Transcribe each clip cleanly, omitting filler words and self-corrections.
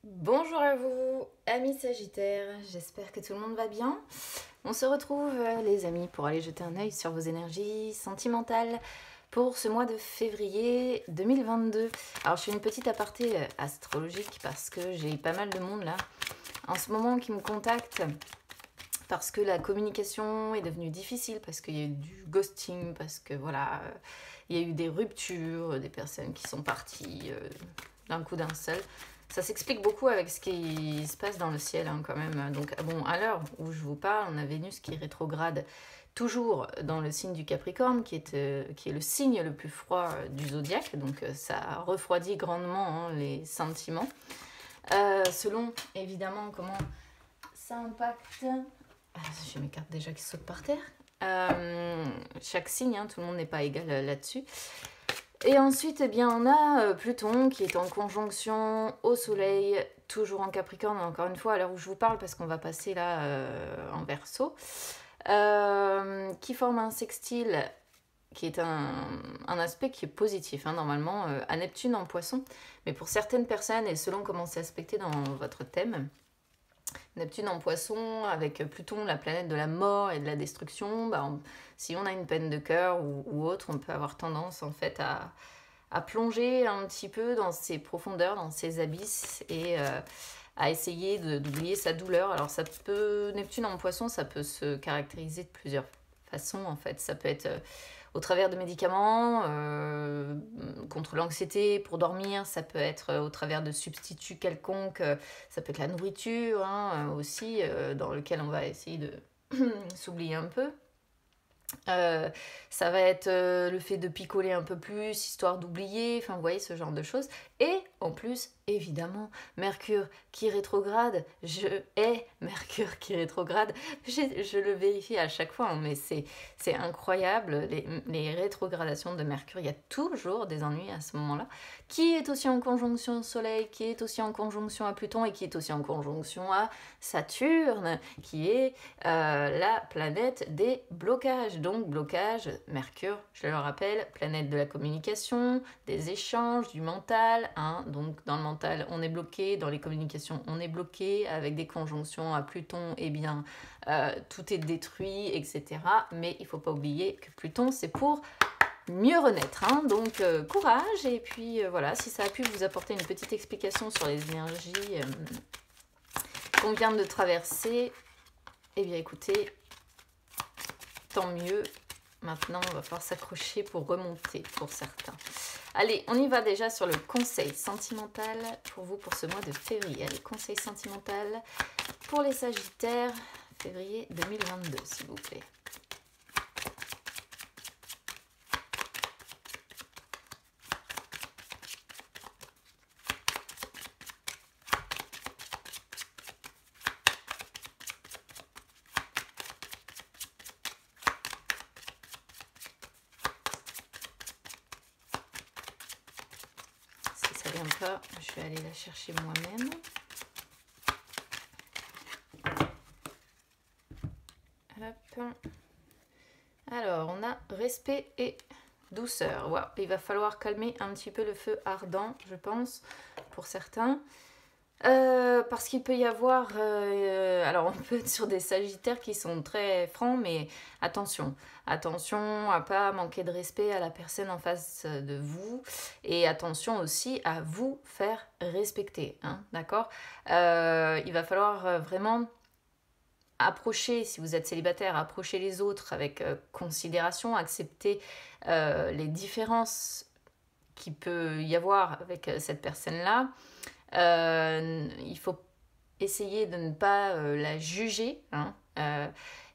Bonjour à vous, amis Sagittaires, j'espère que tout le monde va bien. On se retrouve, les amis, pour aller jeter un œil sur vos énergies sentimentales pour ce mois de février 2022. Alors je fais une petite aparté astrologique parce que j'ai pas mal de monde là en ce moment qui me contacte parce que la communication est devenue difficile, parce qu'il y a eu du ghosting, parce que voilà, il y a eu des ruptures, des personnes qui sont parties d'un coup d'un seul. Ça s'explique beaucoup avec ce qui se passe dans le ciel quand même. Donc bon, à l'heure où je vous parle, on a Vénus qui rétrograde toujours dans le signe du Capricorne, qui est le signe le plus froid du zodiaque. Donc ça refroidit grandement les sentiments. Selon évidemment comment ça impacte... J'ai mes cartes déjà qui sautent par terre. Chaque signe, tout le monde n'est pas égal là-dessus. Et ensuite, eh bien, on a Pluton qui est en conjonction au Soleil, toujours en Capricorne, encore une fois, à l'heure où je vous parle, parce qu'on va passer là en Verseau, qui forme un sextile qui est un aspect qui est positif, normalement, à Neptune en Poisson. Mais pour certaines personnes, et selon comment c'est aspecté dans votre thème, Neptune en Poisson, avec Pluton, la planète de la mort et de la destruction, si on a une peine de cœur ou autre, on peut avoir tendance en fait à plonger un petit peu dans ces profondeurs, dans ces abysses et à essayer d'oublier sa douleur. Alors ça peut, Neptune en Poisson, ça peut se caractériser de plusieurs façons en fait. Ça peut être au travers de médicaments contre l'anxiété pour dormir, ça peut être au travers de substituts quelconques, ça peut être la nourriture aussi, dans lequel on va essayer de s'oublier un peu. Ça va être le fait de picoler un peu plus, histoire d'oublier, enfin vous voyez ce genre de choses. Et en plus, évidemment, Mercure qui rétrograde, je hais Mercure qui rétrograde, je le vérifie à chaque fois, mais c'est incroyable, les rétrogradations de Mercure, il y a toujours des ennuis à ce moment-là, qui est aussi en conjonction au Soleil, qui est aussi en conjonction à Pluton, et qui est aussi en conjonction à Saturne, qui est la planète des blocages. Donc blocage, Mercure, je le rappelle, planète de la communication, des échanges, du mental. Donc dans le mental, on est bloqué, dans les communications, on est bloqué, avec des conjonctions à Pluton, bien, tout est détruit, etc. Mais il ne faut pas oublier que Pluton, c'est pour mieux renaître. Donc courage, et puis voilà, si ça a pu vous apporter une petite explication sur les énergies qu'on vient de traverser, eh bien écoutez, tant mieux. Maintenant, on va falloir s'accrocher pour remonter pour certains. Allez, on y va déjà sur le conseil sentimental pour vous pour ce mois de février. Allez, conseil sentimental pour les Sagittaires, février 2022, s'il vous plaît. Pas, je vais aller la chercher moi-même. Hop. Alors, on a respect et douceur. Wow. Il va falloir calmer un petit peu le feu ardent, je pense, pour certains. Parce qu'il peut y avoir... alors, on peut être sur des Sagittaires qui sont très francs, mais attention. Attention à pas manquer de respect à la personne en face de vous. Et attention aussi à vous faire respecter. D'accord ? Il va falloir vraiment approcher, si vous êtes célibataire, approcher les autres avec considération, accepter les différences qu'il peut y avoir avec cette personne-là. Il faut essayer de ne pas la juger.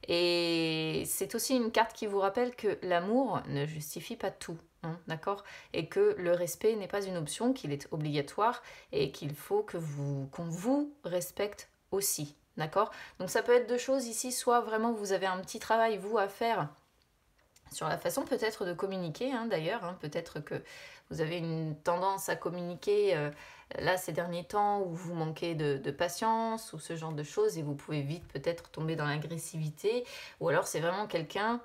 Et c'est aussi une carte qui vous rappelle que l'amour ne justifie pas tout. D'accord ? Et que le respect n'est pas une option, qu'il est obligatoire et qu'il faut qu'on vous respecte aussi. D'accord ? Donc ça peut être deux choses ici, soit vraiment vous avez un petit travail, vous, à faire sur la façon peut-être de communiquer, d'ailleurs. Peut-être que vous avez une tendance à communiquer là ces derniers temps où vous manquez de patience ou ce genre de choses et vous pouvez vite peut-être tomber dans l'agressivité. Ou alors c'est vraiment quelqu'un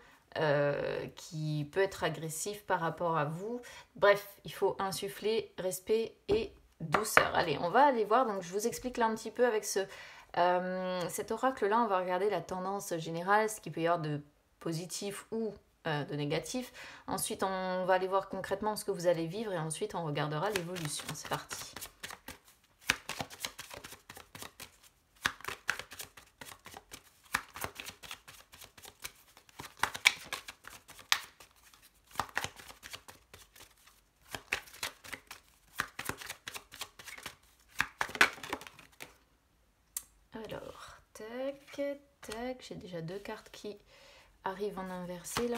qui peut être agressif par rapport à vous. Bref, il faut insuffler respect et douceur. Allez, on va aller voir. Donc, je vous explique là un petit peu avec cet oracle-là. On va regarder la tendance générale, ce qu'il peut y avoir de positif ou de négatif. Ensuite, on va aller voir concrètement ce que vous allez vivre et ensuite, on regardera l'évolution. C'est parti. Alors, tac, tac, j'ai déjà 2 cartes qui arrivent en inversé là.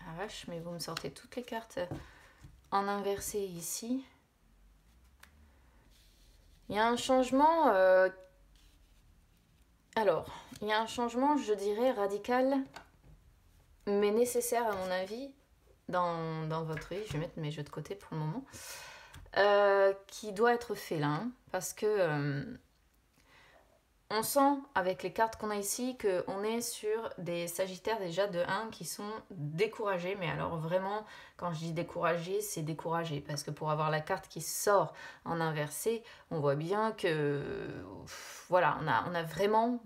Ah vache, mais vous me sortez toutes les cartes en inversé ici. Il y a un changement... Alors, il y a un changement, je dirais, radical, mais nécessaire à mon avis, dans votre vie. Je vais mettre mes jeux de côté pour le moment. Qui doit être fait là, hein, parce que on sent avec les cartes qu'on a ici qu'on est sur des sagittaires déjà de 1 qui sont découragés, mais alors vraiment, quand je dis découragés, c'est découragé, parce que pour avoir la carte qui sort en inversé, on voit bien que, voilà, on a vraiment,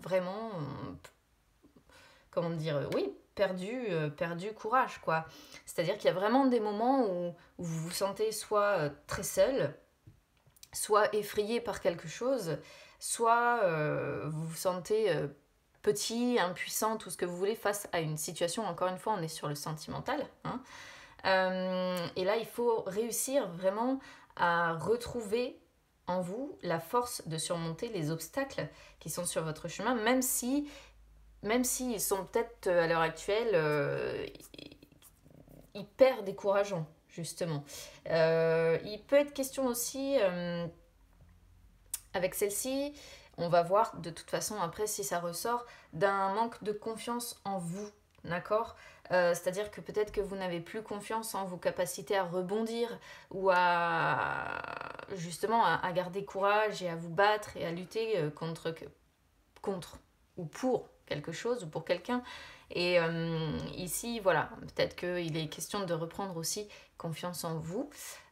comment dire, oui, perdu courage, quoi. C'est-à-dire qu'il y a vraiment des moments où vous vous sentez soit très seul, soit effrayé par quelque chose, soit vous vous sentez petit, impuissant, tout ce que vous voulez face à une situation. Encore une fois, on est sur le sentimental, hein. Et là, il faut réussir vraiment à retrouver en vous la force de surmonter les obstacles qui sont sur votre chemin, même s'ils sont peut-être à l'heure actuelle hyper décourageants, justement. Il peut être question aussi, avec celle-ci, on va voir de toute façon après si ça ressort, d'un manque de confiance en vous, d'accord ? C'est-à-dire que peut-être que vous n'avez plus confiance en vos capacités à rebondir ou à justement à garder courage et à vous battre et à lutter contre ou pour quelque chose ou pour quelqu'un. Et ici, voilà, peut-être qu'il est question de reprendre aussi confiance en vous.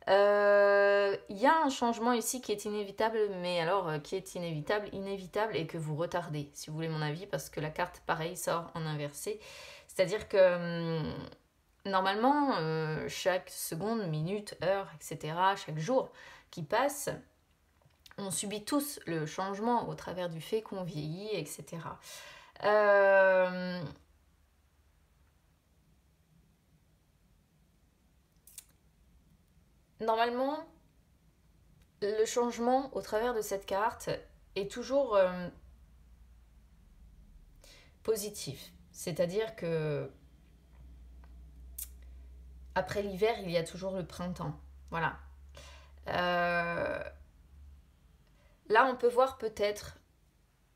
Il y a un changement ici qui est inévitable, mais alors qui est inévitable et que vous retardez, si vous voulez mon avis, parce que la carte, pareil, sort en inversé. C'est-à-dire que normalement, chaque seconde, minute, heure, etc., chaque jour qui passe, on subit tous le changement au travers du fait qu'on vieillit, etc. Normalement, le changement au travers de cette carte est toujours positif. C'est-à-dire que après l'hiver, il y a toujours le printemps. Voilà. Là, on peut voir peut-être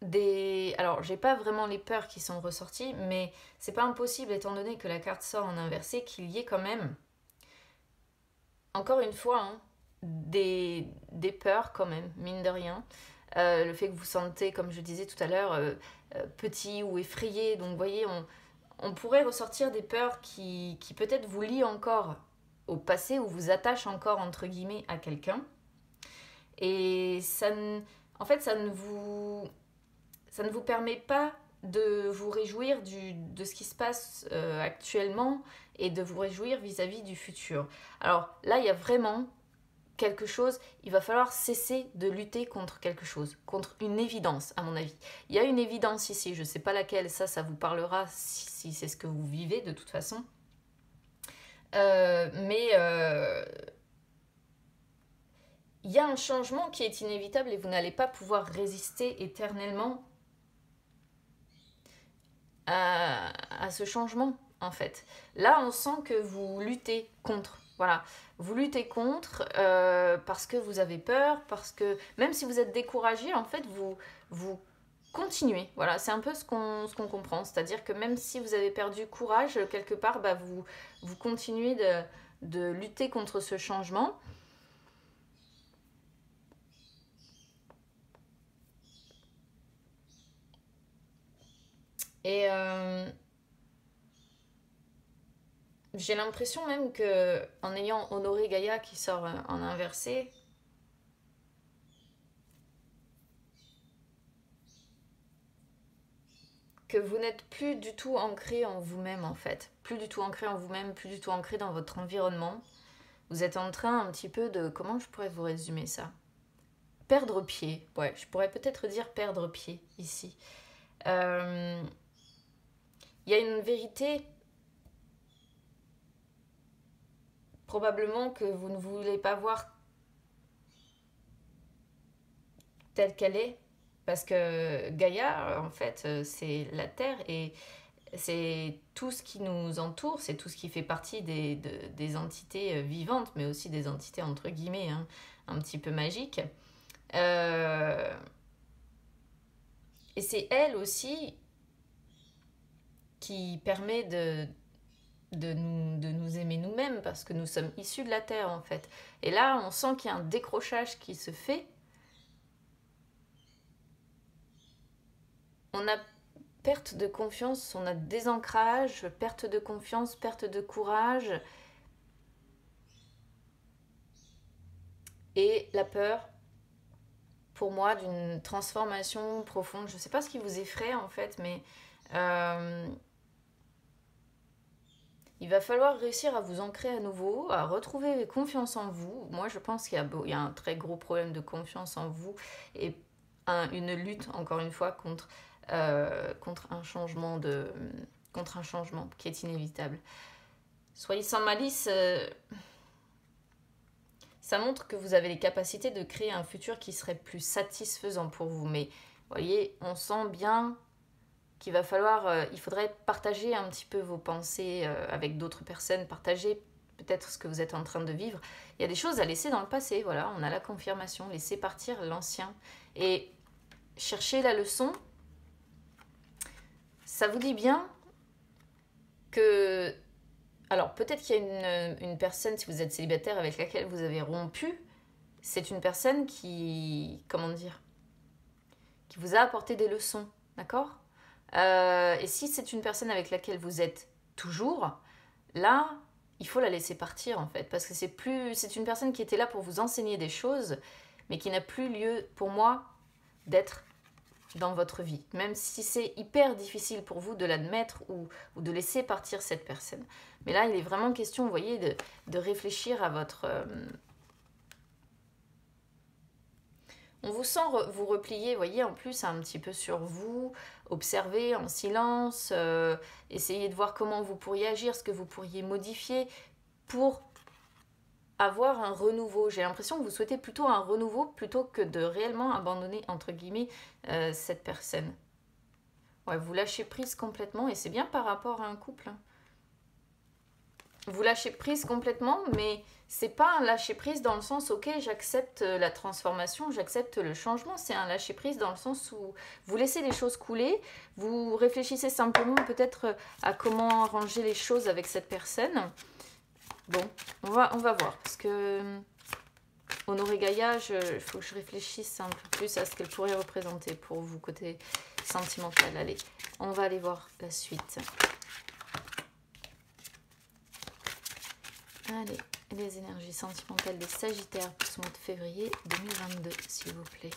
des... Alors, j'ai pas vraiment les peurs qui sont ressorties, mais c'est pas impossible, étant donné que la carte sort en inversé, qu'il y ait quand même, encore une fois, hein, des peurs quand même, mine de rien. Le fait que vous sentez, comme je disais tout à l'heure, petit ou effrayé. Donc, vous voyez, on pourrait ressortir des peurs qui peut-être vous lient encore au passé ou vous attachent encore, entre guillemets, à quelqu'un. Et en fait, ça ne vous permet pas de vous réjouir de ce qui se passe actuellement et de vous réjouir vis-à-vis du futur. Alors là, il y a vraiment quelque chose, il va falloir cesser de lutter contre quelque chose, contre une évidence, à mon avis. Il y a une évidence ici, je ne sais pas laquelle, ça vous parlera si c'est ce que vous vivez de toute façon. Mais il y a un changement qui est inévitable et vous n'allez pas pouvoir résister éternellement à ce changement, en fait. Là, on sent que vous luttez contre. Voilà, vous luttez contre parce que vous avez peur, parce que même si vous êtes découragé, en fait, vous continuez. Voilà, c'est un peu ce qu'on comprend. C'est-à-dire que même si vous avez perdu courage, quelque part, bah, vous continuez de lutter contre ce changement. Et j'ai l'impression même que en ayant honoré Gaïa qui sort en inversé, que vous n'êtes plus du tout ancré en vous-même en fait. Plus du tout ancré en vous-même, plus du tout ancré dans votre environnement. Vous êtes en train un petit peu de... Comment je pourrais vous résumer ça? Perdre pied. Ouais, je pourrais peut-être dire perdre pied ici. Il y a une vérité probablement que vous ne voulez pas voir telle qu'elle est. Parce que Gaïa, en fait, c'est la Terre et c'est tout ce qui nous entoure, c'est tout ce qui fait partie des entités vivantes, mais aussi des entités entre guillemets, hein, un petit peu magiques. Euh, et c'est elle aussi qui permet de nous aimer nous-mêmes, parce que nous sommes issus de la Terre en fait. Et là, on sent qu'il y a un décrochage qui se fait. On a perte de confiance, on a désancrage, perte de confiance, perte de courage et la peur, pour moi, d'une transformation profonde. Je ne sais pas ce qui vous effraie en fait, mais euh, il va falloir réussir à vous ancrer à nouveau, à retrouver confiance en vous. Moi, je pense qu'il y a un très gros problème de confiance en vous et une lutte, encore une fois, contre un changement contre un changement qui est inévitable. Soyez sans malice, ça montre que vous avez les capacités de créer un futur qui serait plus satisfaisant pour vous. Mais vous voyez, on sent bien qu'il va falloir, il faudrait partager un petit peu vos pensées avec d'autres personnes, partager peut-être ce que vous êtes en train de vivre. Il y a des choses à laisser dans le passé, voilà, on a la confirmation, laisser partir l'ancien et chercher la leçon. Ça vous dit bien que... Alors peut-être qu'il y a une personne, si vous êtes célibataire, avec laquelle vous avez rompu, c'est une personne qui, comment dire, qui vous a apporté des leçons, d'accord? Et si c'est une personne avec laquelle vous êtes toujours, là, il faut la laisser partir en fait, parce que c'est une personne qui était là pour vous enseigner des choses, mais qui n'a plus lieu pour moi d'être dans votre vie, même si c'est hyper difficile pour vous de l'admettre ou de laisser partir cette personne. Mais là, il est vraiment question, vous voyez, de réfléchir à votre... On vous sent vous replier, vous voyez, en plus un petit peu sur vous, observer en silence, essayer de voir comment vous pourriez agir, ce que vous pourriez modifier pour avoir un renouveau. J'ai l'impression que vous souhaitez plutôt un renouveau plutôt que de réellement abandonner, entre guillemets, cette personne. Ouais, vous lâchez prise complètement et c'est bien par rapport à un couple. Hein. Vous lâchez prise complètement, mais c'est pas un lâcher prise dans le sens ok, j'accepte la transformation, j'accepte le changement. C'est un lâcher prise dans le sens où vous laissez les choses couler, vous réfléchissez simplement peut-être à comment arranger les choses avec cette personne. Bon, on va voir parce que Honoré Gaïa, il faut que je réfléchisse un peu plus à ce qu'elle pourrait représenter pour vous côté sentimental. Allez, on va aller voir la suite. Allez, les énergies sentimentales des Sagittaires pour ce mois de février 2022, s'il vous plaît.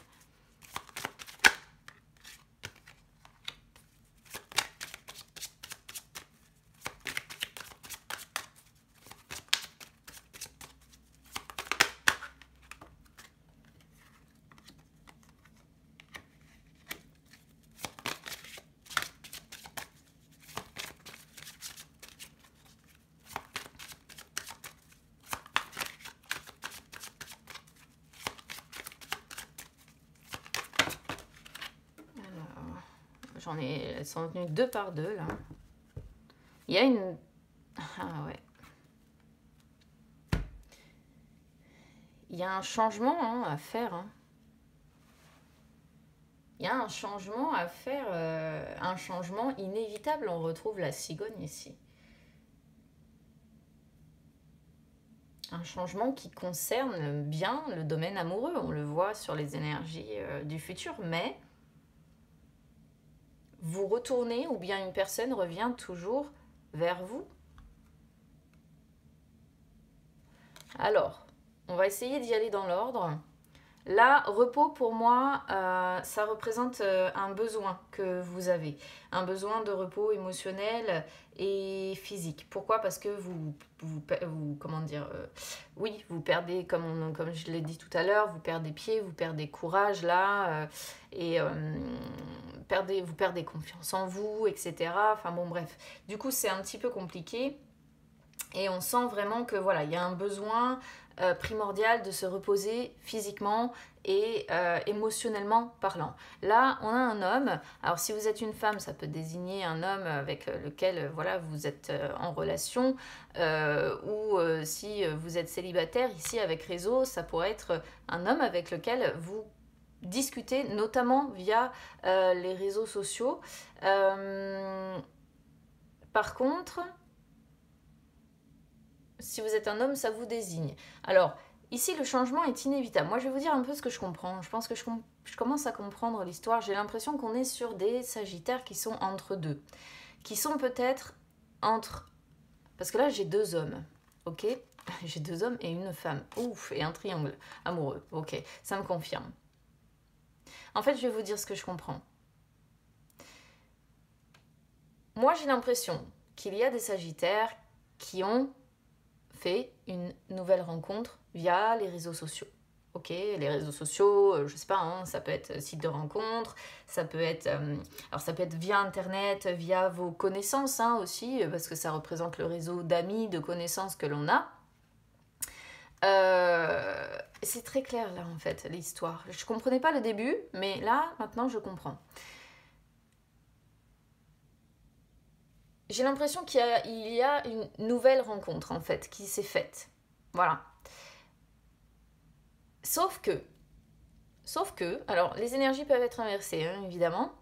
Elles sont venues deux par deux là. Il y a une... Ah ouais. Il y a un changement hein, à faire. Hein. Il y a un changement à faire, un changement inévitable. On retrouve la cigogne ici. Un changement qui concerne bien le domaine amoureux. On le voit sur les énergies du futur, mais vous retournez ou bien une personne revient toujours vers vous? Alors, on va essayer d'y aller dans l'ordre. Là, repos pour moi, ça représente un besoin que vous avez, un besoin de repos émotionnel et physique. Pourquoi? Parce que comment dire, oui, vous perdez, comme je l'ai dit tout à l'heure, vous perdez pied, vous perdez courage là, et vous perdez confiance en vous, etc. Enfin bon, bref. Du coup, c'est un petit peu compliqué. Et on sent vraiment que voilà, il y a un besoin primordial de se reposer physiquement et émotionnellement parlant. Là, on a un homme. Alors, si vous êtes une femme, ça peut désigner un homme avec lequel voilà, vous êtes en relation. Ou si vous êtes célibataire, ici avec réseau, ça pourrait être un homme avec lequel vous discutez, notamment via les réseaux sociaux. Par contre, si vous êtes un homme, ça vous désigne. Alors, ici, le changement est inévitable. Moi, je vais vous dire un peu ce que je comprends. Je pense que je commence à comprendre l'histoire. J'ai l'impression qu'on est sur des sagittaires qui sont entre deux. Qui sont peut-être entre... Parce que là, j'ai 2 hommes, ok? J'ai 2 hommes et une femme. Ouf, et un triangle amoureux. Ok, ça me confirme. En fait, je vais vous dire ce que je comprends. Moi, j'ai l'impression qu'il y a des sagittaires qui ont fait une nouvelle rencontre via les réseaux sociaux. Ok, les réseaux sociaux, je sais pas, hein, ça peut être site de rencontre, ça peut être, alors ça peut être via internet, via vos connaissances hein, aussi, parce que ça représente le réseau d'amis, de connaissances que l'on a. C'est très clair là en fait l'histoire. Je comprenais pas le début, mais là maintenant je comprends. J'ai l'impression qu'il y a une nouvelle rencontre en fait qui s'est faite. Voilà. Sauf que, alors les énergies peuvent être inversées hein, évidemment.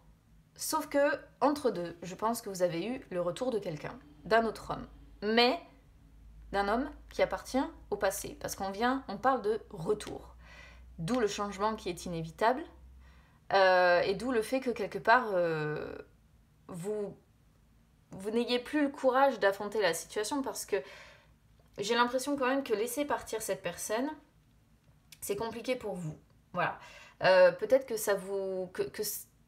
Sauf que entre deux, je pense que vous avez eu le retour de quelqu'un, d'un autre homme, mais d'un homme qui appartient au passé, parce on parle de retour. D'où le changement qui est inévitable, et d'où le fait que quelque part vous n'ayez plus le courage d'affronter la situation parce que j'ai l'impression quand même que laisser partir cette personne, c'est compliqué pour vous. Voilà. Peut-être que ça vous... que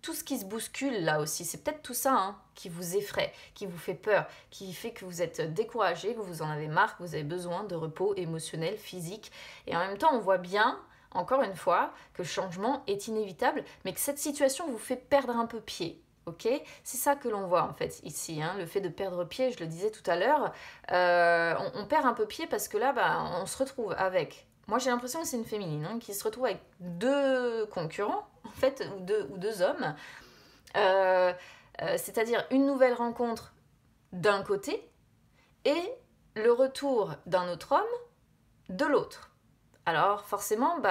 tout ce qui se bouscule là aussi, c'est peut-être tout ça hein, qui vous effraie, qui vous fait peur, qui fait que vous êtes découragé, que vous en avez marre, que vous avez besoin de repos émotionnel, physique. Et en même temps, on voit bien, encore une fois, que le changement est inévitable, mais que cette situation vous fait perdre un peu pied. Ok, c'est ça que l'on voit en fait ici, hein, le fait de perdre pied, je le disais tout à l'heure, on perd un peu pied parce que là, on se retrouve avec, moi j'ai l'impression que c'est une féminine, hein, qui se retrouve avec 2 concurrents, en fait, ou deux hommes, c'est-à-dire une nouvelle rencontre d'un côté et le retour d'un autre homme de l'autre. Alors forcément,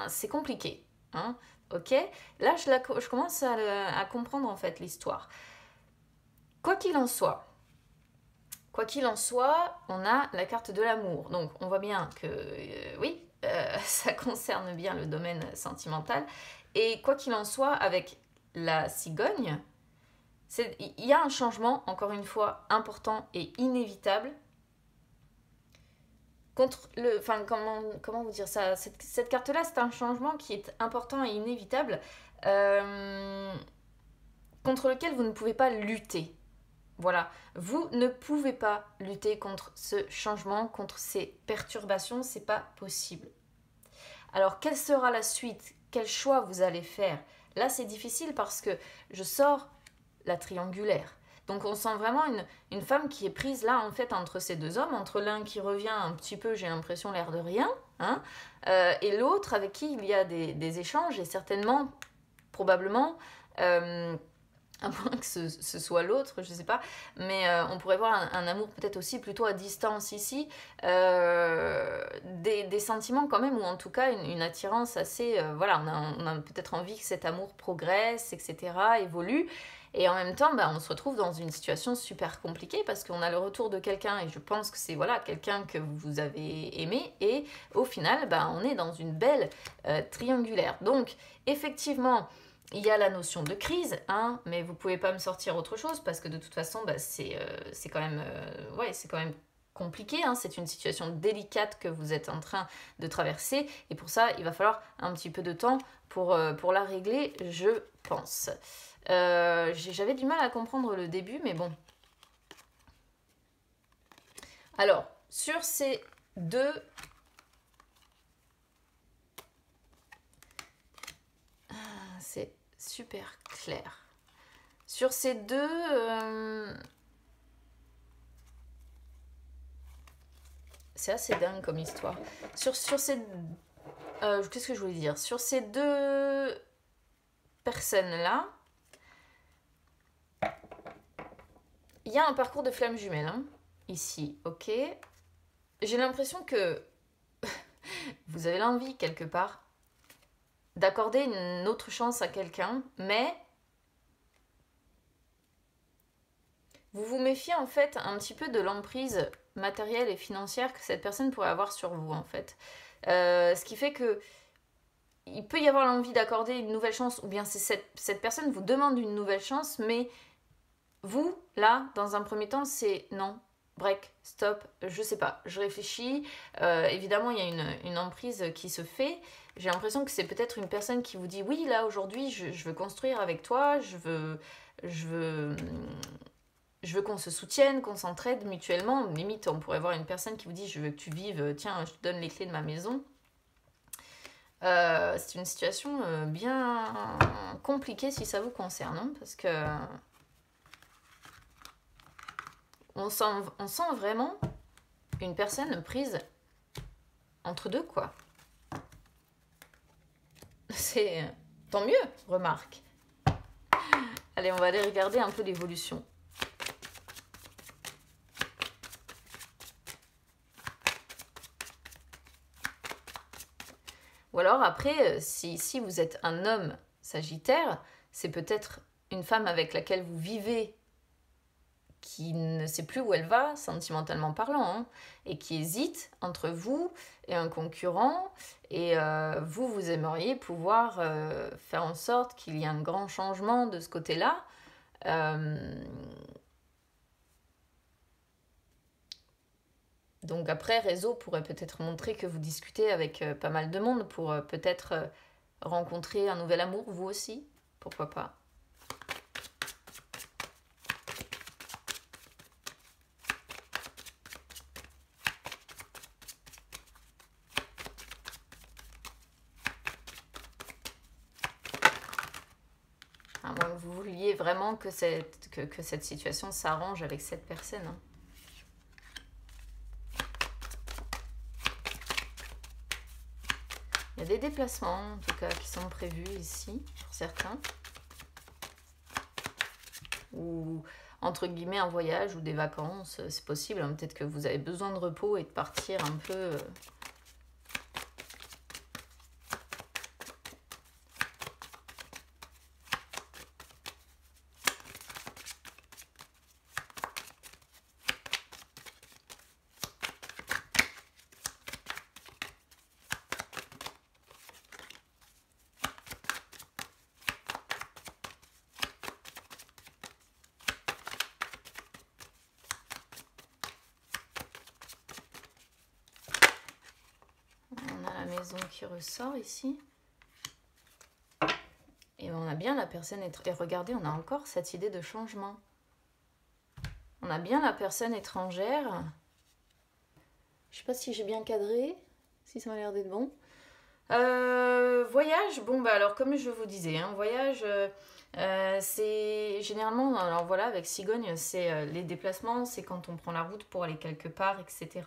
c'est compliqué, hein. Ok, là je commence à comprendre en fait l'histoire. Quoi qu'il en soit, on a la carte de l'amour. Donc on voit bien que oui, ça concerne bien le domaine sentimental. Et quoi qu'il en soit, avec la cigogne, il y a un changement, encore une fois, important et inévitable. Comment vous dire ça, cette carte-là, c'est un changement qui est important et inévitable, contre lequel vous ne pouvez pas lutter. Voilà, vous ne pouvez pas lutter contre ce changement, contre ces perturbations, c'est pas possible. Alors, quelle sera la suite? Quel choix vous allez faire? Là, c'est difficile parce que je sors la triangulaire. Donc on sent vraiment une femme qui est prise là en fait entre ces 2 hommes, entre l'un qui revient un petit peu, j'ai l'impression, l'air de rien, hein, et l'autre avec qui il y a des échanges et certainement, probablement, à moins que ce soit l'autre, je sais pas, mais on pourrait voir un amour peut-être aussi plutôt à distance ici, des sentiments quand même, ou en tout cas une attirance assez, voilà, on a peut-être envie que cet amour progresse, etc., évolue, et en même temps, on se retrouve dans une situation super compliquée parce qu'on a le retour de quelqu'un, et je pense que c'est voilà, quelqu'un que vous avez aimé, et au final, on est dans une belle triangulaire. Donc, effectivement, Il y a la notion de crise, hein, mais vous pouvez pas me sortir autre chose parce que de toute façon, bah, c'est quand même, ouais, c'est quand même compliqué, hein, c'est une situation délicate que vous êtes en train de traverser et pour ça, il va falloir un petit peu de temps pour la régler, je pense. J'avais du mal à comprendre le début, mais bon. Alors, sur ces deux... c'est super clair. Sur ces deux... c'est assez dingue comme histoire. Sur ces... qu'est-ce que je voulais dire? Sur ces deux personnes-là, il y a un parcours de flamme jumelle, hein, ici, ok? J'ai l'impression que vous avez l'envie, quelque part, d'accorder une autre chance à quelqu'un, mais vous vous méfiez en fait un petit peu de l'emprise matérielle et financière que cette personne pourrait avoir sur vous, en fait. Ce qui fait que il peut y avoir l'envie d'accorder une nouvelle chance, ou bien c'est cette personne vous demande une nouvelle chance, mais vous, là, dans un premier temps, c'est non, break, stop, je sais pas, je réfléchis. Évidemment, il y a une emprise qui se fait. J'ai l'impression que c'est peut-être une personne qui vous dit oui, là, aujourd'hui, je veux construire avec toi, je veux qu'on se soutienne, qu'on s'entraide mutuellement. Limite, on pourrait voir une personne qui vous dit je veux que tu vives, tiens, je te donne les clés de ma maison. C'est une situation bien compliquée si ça vous concerne, hein, parce que on sent vraiment une personne prise entre deux, quoi. C'est tant mieux, remarque. Allez, on va aller regarder un peu l'évolution. Ou alors après, si vous êtes un homme sagittaire, c'est peut-être une femme avec laquelle vous vivez qui ne sait plus où elle va, sentimentalement parlant, hein, et qui hésite entre vous et un concurrent, et vous aimeriez pouvoir faire en sorte qu'il y ait un grand changement de ce côté-là. Donc après, réseau pourrait peut-être montrer que vous discutez avec pas mal de monde pour peut-être rencontrer un nouvel amour, vous aussi, pourquoi pas. À moins que vous vouliez vraiment que cette situation s'arrange avec cette personne, hein. Il y a des déplacements, en tout cas, qui sont prévus ici, pour certains. Ou, entre guillemets, un voyage ou des vacances, c'est possible, hein. Peut-être que vous avez besoin de repos et de partir un peu... qui ressort ici. Et on a bien la personne... Et regardez, on a encore cette idée de changement. On a bien la personne étrangère. Je sais pas si j'ai bien cadré, si ça m'a l'air d'être bon. Voyage, bon bah alors comme je vous disais, hein, voyage, c'est généralement, alors voilà, avec Cigogne, c'est les déplacements, c'est quand on prend la route pour aller quelque part, etc.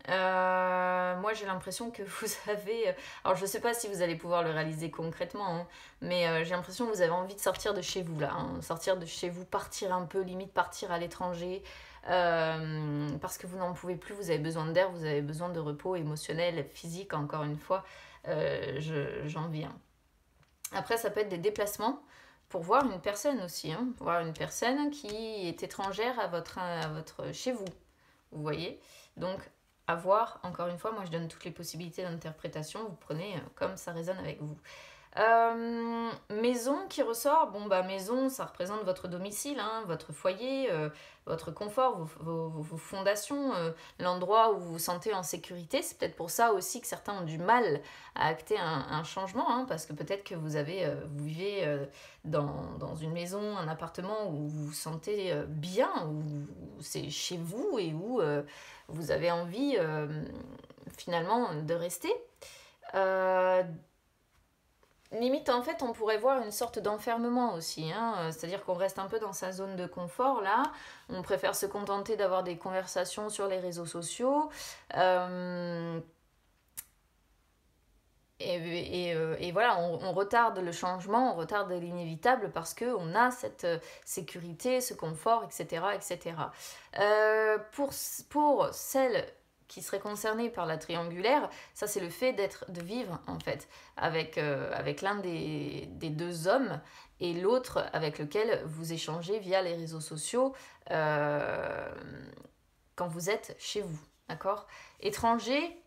Moi j'ai l'impression que vous avez, alors je sais pas si vous allez pouvoir le réaliser concrètement, hein, mais j'ai l'impression que vous avez envie de sortir de chez vous là, hein, sortir de chez vous, partir un peu, limite partir à l'étranger, parce que vous n'en pouvez plus, vous avez besoin d'air, vous avez besoin de repos émotionnel, physique, encore une fois, j'en viens. Après ça peut être des déplacements pour voir une personne aussi, hein, voir une personne qui est étrangère à votre chez vous, vous voyez, donc à voir, encore une fois, moi je donne toutes les possibilités d'interprétation, vous prenez comme ça résonne avec vous. Maison qui ressort, bon bah maison ça représente votre domicile, hein, votre foyer, votre confort, vos fondations, l'endroit où vous vous sentez en sécurité. C'est peut-être pour ça aussi que certains ont du mal à acter un changement, hein, parce que peut-être que vous vivez dans une maison, un appartement où vous vous sentez bien, où c'est chez vous et où vous avez envie finalement de rester. Euh, Limite, en fait, on pourrait voir une sorte d'enfermement aussi, hein. C'est-à-dire qu'on reste un peu dans sa zone de confort, là. On préfère se contenter d'avoir des conversations sur les réseaux sociaux. Euh, et voilà, on retarde le changement, on retarde l'inévitable parce qu'on a cette sécurité, ce confort, etc. etc. Pour celles qui seraient concernées par la triangulaire, ça c'est le fait de vivre en fait avec l'un des deux hommes et l'autre avec lequel vous échangez via les réseaux sociaux euh, quand vous êtes chez vous, d'accord. Étranger,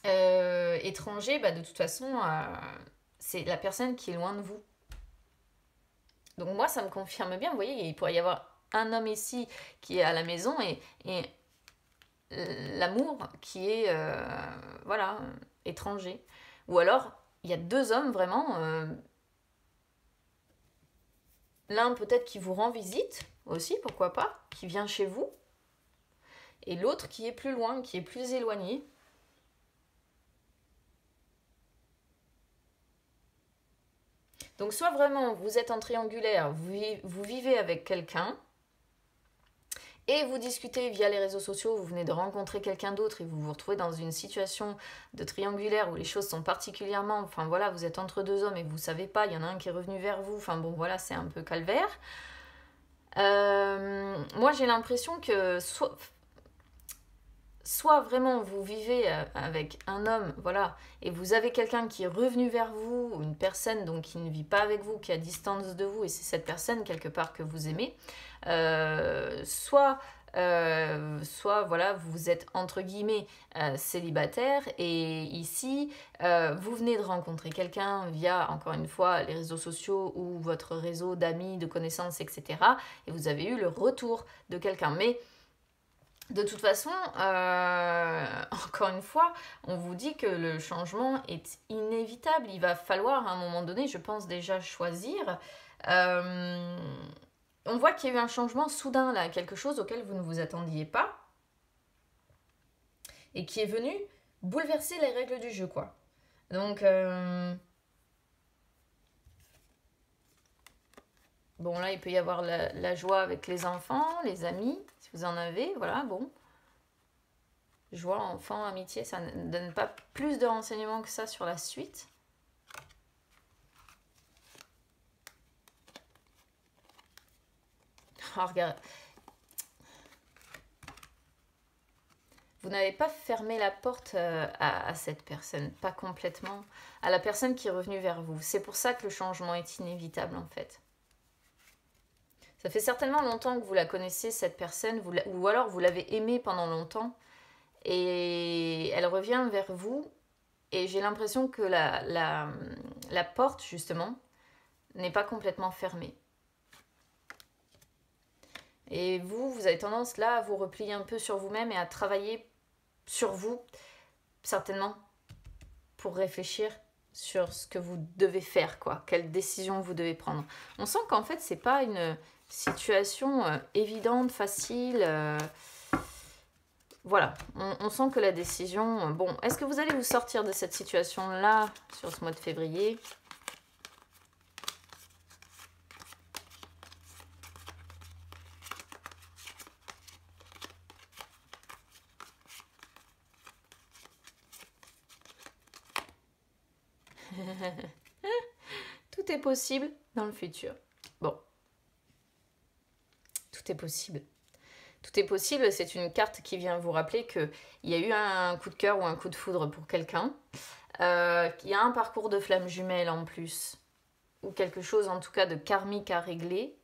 étranger, bah, de toute façon, c'est la personne qui est loin de vous. Donc moi, ça me confirme bien, vous voyez, il pourrait y avoir un homme ici qui est à la maison et l'amour qui est, voilà, étranger. Ou alors, il y a deux hommes vraiment, l'un peut-être qui vous rend visite aussi, pourquoi pas, qui vient chez vous, et l'autre qui est plus loin, qui est plus éloigné. Donc soit vraiment vous êtes en triangulaire, vous vivez avec quelqu'un et vous discutez via les réseaux sociaux, vous venez de rencontrer quelqu'un d'autre et vous vous retrouvez dans une situation de triangulaire où les choses sont particulièrement, enfin voilà, vous êtes entre deux hommes et vous savez pas, il y en a un qui est revenu vers vous, enfin bon voilà, c'est un peu calvaire. Moi j'ai l'impression que soit vraiment vous vivez avec un homme, voilà, et vous avez quelqu'un qui est revenu vers vous, ou une personne donc qui ne vit pas avec vous, qui est à distance de vous, et c'est cette personne quelque part que vous aimez, soit voilà, vous êtes entre guillemets célibataire, et ici, vous venez de rencontrer quelqu'un via, encore une fois, les réseaux sociaux ou votre réseau d'amis, de connaissances, etc., et vous avez eu le retour de quelqu'un. Mais de toute façon, encore une fois, on vous dit que le changement est inévitable. Il va falloir à un moment donné, je pense déjà choisir. Euh, on voit qu'il y a eu un changement soudain là, quelque chose auquel vous ne vous attendiez pas et qui est venu bouleverser les règles du jeu, quoi. Donc, bon là, il peut y avoir la joie avec les enfants, les amis, si vous en avez, voilà, bon. Joie, enfant, amitié, ça ne donne pas plus de renseignements que ça sur la suite. Oh, regarde. Vous n'avez pas fermé la porte à cette personne, pas complètement, à la personne qui est revenue vers vous. C'est pour ça que le changement est inévitable en fait. Ça fait certainement longtemps que vous la connaissez, cette personne, ou alors vous l'avez aimée pendant longtemps, et elle revient vers vous, et j'ai l'impression que la porte, justement, n'est pas complètement fermée. Et vous avez tendance là à vous replier un peu sur vous-même et à travailler sur vous, certainement, pour réfléchir sur ce que vous devez faire, quoi, quelle décision vous devez prendre. On sent qu'en fait, c'est pas une situation évidente, facile. Voilà, on sent que la décision... Bon, est-ce que vous allez vous sortir de cette situation-là sur ce mois de février ? Tout est possible dans le futur. Bon, tout est possible. Tout est possible, c'est une carte qui vient vous rappeler qu'il y a eu un coup de cœur ou un coup de foudre pour quelqu'un, qu'il y a un parcours de flamme jumelle en plus, ou quelque chose en tout cas de karmique à régler.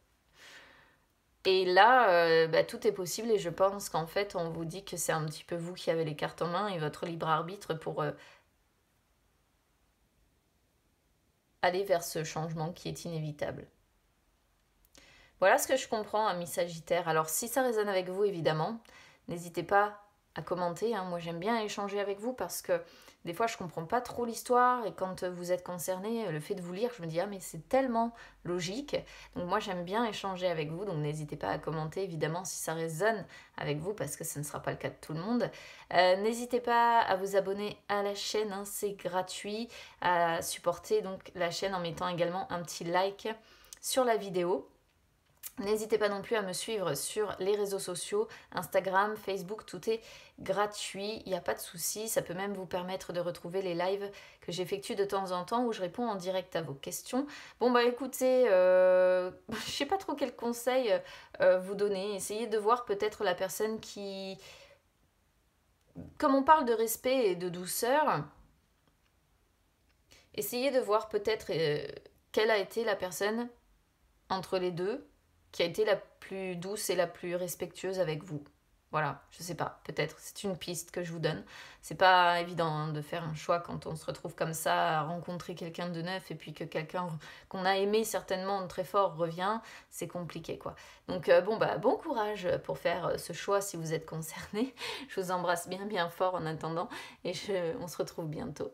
Et là, tout est possible et je pense qu'en fait, on vous dit que c'est un petit peu vous qui avez les cartes en main et votre libre arbitre pour aller vers ce changement qui est inévitable. Voilà ce que je comprends, amis Sagittaires. Alors si ça résonne avec vous, évidemment, n'hésitez pas à commenter. Moi j'aime bien échanger avec vous parce que des fois je comprends pas trop l'histoire et quand vous êtes concerné, le fait de vous lire, je me dis ah mais c'est tellement logique. Donc moi j'aime bien échanger avec vous, donc n'hésitez pas à commenter évidemment si ça résonne avec vous parce que ce ne sera pas le cas de tout le monde. N'hésitez pas à vous abonner à la chaîne, c'est gratuit, à supporter donc la chaîne en mettant également un petit like sur la vidéo. N'hésitez pas non plus à me suivre sur les réseaux sociaux, Instagram, Facebook, tout est gratuit, il n'y a pas de souci. Ça peut même vous permettre de retrouver les lives que j'effectue de temps en temps où je réponds en direct à vos questions. Bon bah écoutez, je sais pas trop quel conseil vous donner. Essayez de voir peut-être la personne qui... Comme on parle de respect et de douceur, essayez de voir peut-être quelle a été la personne entre les deux qui a été la plus douce et la plus respectueuse avec vous. Voilà, je sais pas, peut-être, c'est une piste que je vous donne. C'est pas évident de faire un choix quand on se retrouve comme ça à rencontrer quelqu'un de neuf et puis que quelqu'un qu'on a aimé certainement très fort revient, c'est compliqué quoi. Donc bon courage pour faire ce choix si vous êtes concerné. Je vous embrasse bien fort en attendant et on se retrouve bientôt.